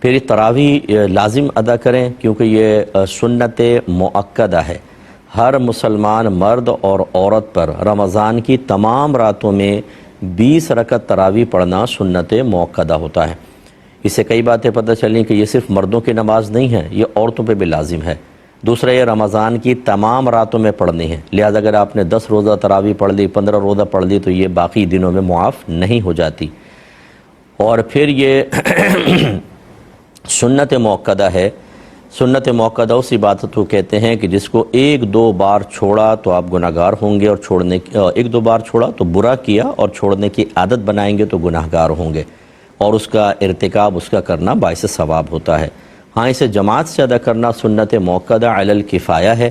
پھر تراویح لازم ادا کریں کیونکہ یہ سنت مؤکدہ ہے۔ ہر مسلمان مرد اور عورت پر رمضان کی تمام راتوں میں 20 رکعت تراویح پڑھنا سنت مؤکدہ ہوتا ہے۔ اس سے کئی باتیں پتہ چلیں کہ یہ صرف مردوں کی نماز نہیں ہے، یہ عورتوں پہ بھی لازم ہے۔ دوسرا، یہ رمضان کی تمام راتوں میں پڑھنی ہے، لہذا اگر آپ نے 10 روزہ تراویح پڑھ لی، 15 روزہ پڑھ لی تو یہ باقی دنوں میں معاف نہیں ہو جاتی۔ اور پھر یہ سنت مؤکدہ ہے۔ سنت مؤکدہ اس عبادت کو کہتے ہیں کہ جس کو 1-2 بار چھوڑا تو آپ گناہگار ہوں گے، اور 1-2 بار چھوڑا تو برا کیا اور چھوڑنے کی عادت بنائیں گے تو گناہگار ہوں گے، اور اس کا ارتکاب، اس کا کرنا باعث ثواب ہوتا ہے۔ ہاں، اسے جماعت سے ادا کرنا سنت مؤکدہ علی الکفایہ ہے،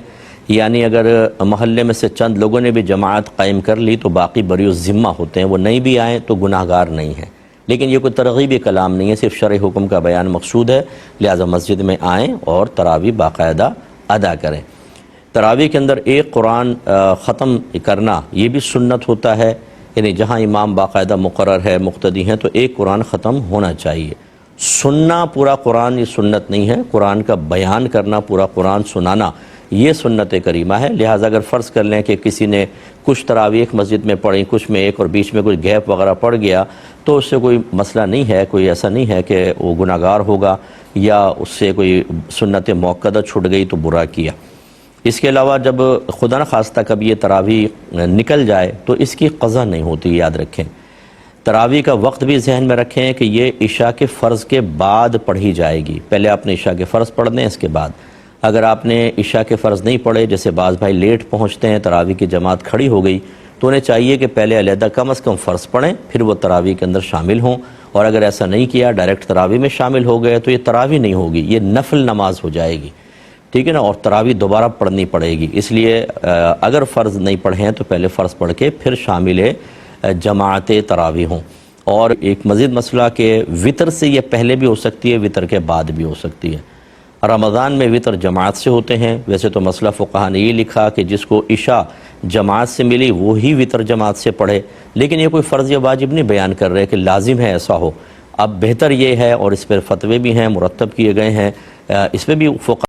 یعنی اگر محلے میں سے چند لوگوں نے بھی جماعت قائم کر لی تو باقی بری الذمہ ہوتے ہیں، وہ نہیں بھی آئیں تو گناہگار نہیں ہیں۔ لیکن یہ کوئی ترغیبی کلام نہیں ہے، صرف شرع حکم کا بیان مقصود ہے، لہذا مسجد میں آئیں اور تراویح باقاعدہ ادا کریں۔ تراویح کے اندر ایک قرآن ختم کرنا یہ بھی سنت ہوتا ہے، یعنی جہاں امام باقاعدہ مقرر ہے، مقتدی ہیں، تو ایک قرآن ختم ہونا چاہیے۔ سننا پورا قرآن یہ سنت نہیں ہے، قرآن کا بیان کرنا، پورا قرآن سنانا یہ سنت کریمہ ہے۔ لہٰذا اگر فرض کر لیں کہ کسی نے کچھ تراویح ایک مسجد میں پڑھی، کچھ میں ایک، اور بیچ میں کوئی گیپ وغیرہ پڑ گیا تو اس سے کوئی مسئلہ نہیں ہے، کوئی ایسا نہیں ہے کہ وہ گناہگار ہوگا یا اس سے کوئی سنت مؤکدہ چھوٹ گئی تو برا کیا۔ اس کے علاوہ جب خدا نخواستہ کبھی یہ تراویح نکل جائے تو اس کی قضا نہیں ہوتی، یاد رکھیں۔ تراویح کا وقت بھی ذہن میں رکھیں کہ یہ عشاء کے فرض کے بعد پڑھی جائے گی، پہلے آپ نے عشاء کے فرض پڑھنے، اس کے بعد اگر آپ نے عشاء کے فرض نہیں پڑھے، جیسے بعض بھائی لیٹ پہنچتے ہیں، تراویح کی جماعت کھڑی ہو گئی، تو انہیں چاہیے کہ پہلے علیحدہ کم از کم فرض پڑھیں، پھر وہ تراویح کے اندر شامل ہوں۔ اور اگر ایسا نہیں کیا، ڈائریکٹ تراویح میں شامل ہو گئے تو یہ تراویح نہیں ہوگی، یہ نفل نماز ہو جائے گی، ٹھیک ہے نا، اور تراویح دوبارہ پڑھنی پڑے گی۔ اس لیے اگر فرض نہیں پڑھے ہیں تو پہلے فرض پڑھ کے پھر شامل جماعت تراویح ہوں۔ اور ایک مزید مسئلہ کہ وطر سے یہ پہلے بھی ہو سکتی ہے، وطر کے بعد بھی ہو سکتی ہے۔ رمضان میں وطر جماعت سے ہوتے ہیں، ویسے تو مسئلہ فقہا نے یہ لکھا کہ جس کو عشاء جماعت سے ملی وہی وطر جماعت سے پڑھے، لیکن یہ کوئی فرض یا واجب نہیں بیان کر رہے کہ لازم ہے ایسا ہو۔ اب بہتر یہ ہے، اور اس پر فتوے بھی ہیں، مرتب کیے گئے ہیں، اس پہ بھی فقہا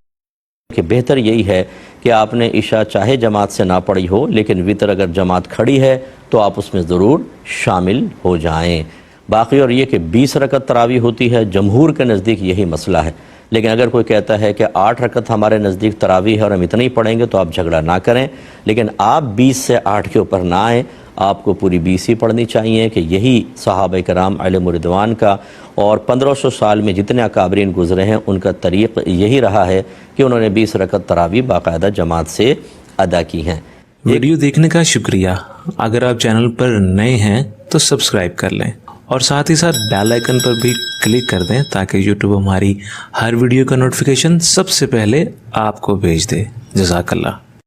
کہ بہتر یہی ہے کہ آپ نے عشاء چاہے جماعت سے نہ پڑھی ہو، لیکن وطر اگر جماعت کھڑی ہے تو آپ اس میں ضرور شامل ہو جائیں۔ باقی اور یہ کہ 20 رکعت تراویح ہوتی ہے، جمہور کے نزدیک یہی مسئلہ ہے، لیکن اگر کوئی کہتا ہے کہ 8 رکعت ہمارے نزدیک تراویح ہے اور ہم اتنا ہی پڑھیں گے تو آپ جھگڑا نہ کریں، لیکن آپ 20 سے 8 کے اوپر نہ آئیں، آپ کو پوری 20 ہی پڑھنی چاہیے، کہ یہی صحابہ کرام علیہم رضوان کا اور 1500 سال میں جتنے اکابرین گزرے ہیں ان کا طریق یہی رہا ہے کہ انہوں نے 20 رکعت تراویح باقاعدہ جماعت سے ادا کی ہیں۔ ویڈیو دیکھنے کا شکریہ۔ اگر آپ چینل پر نئے ہیں تو سبسکرائب کر لیں، اور ساتھ ہی ساتھ بیل آئیکن پر بھی کلک کر دیں تاکہ یوٹیوب ہماری ہر ویڈیو کا نوٹیفیکیشن سب سے پہلے آپ کو بھیج دے۔ جزاک اللہ۔